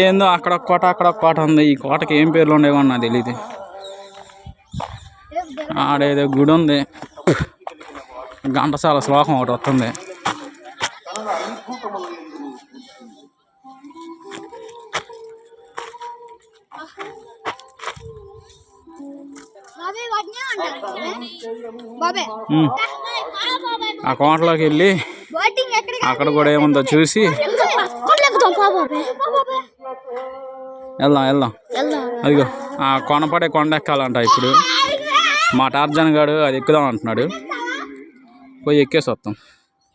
ఏందో అక్కడ కోట అక్కడ కోట ఉంది. ఈ కోటకి ఏం పేర్లు ఉండేవో నాకు తెలియదు. ఆడేదో గుడి ఉంది, ఘంటసాల శ్లోకం ఒకటి వస్తుంది. ఆ కోటలోకి వెళ్ళి అక్కడ కూడా ఏముందో చూసి వెళ్దాం. అదిగో ఆ కొనపడే కొండ ఎక్కాలంట. ఇప్పుడు మా టార్జన్ గాడు అది ఎక్కుదాం అంటున్నాడు. పోయి ఎక్కేసి వస్తాం.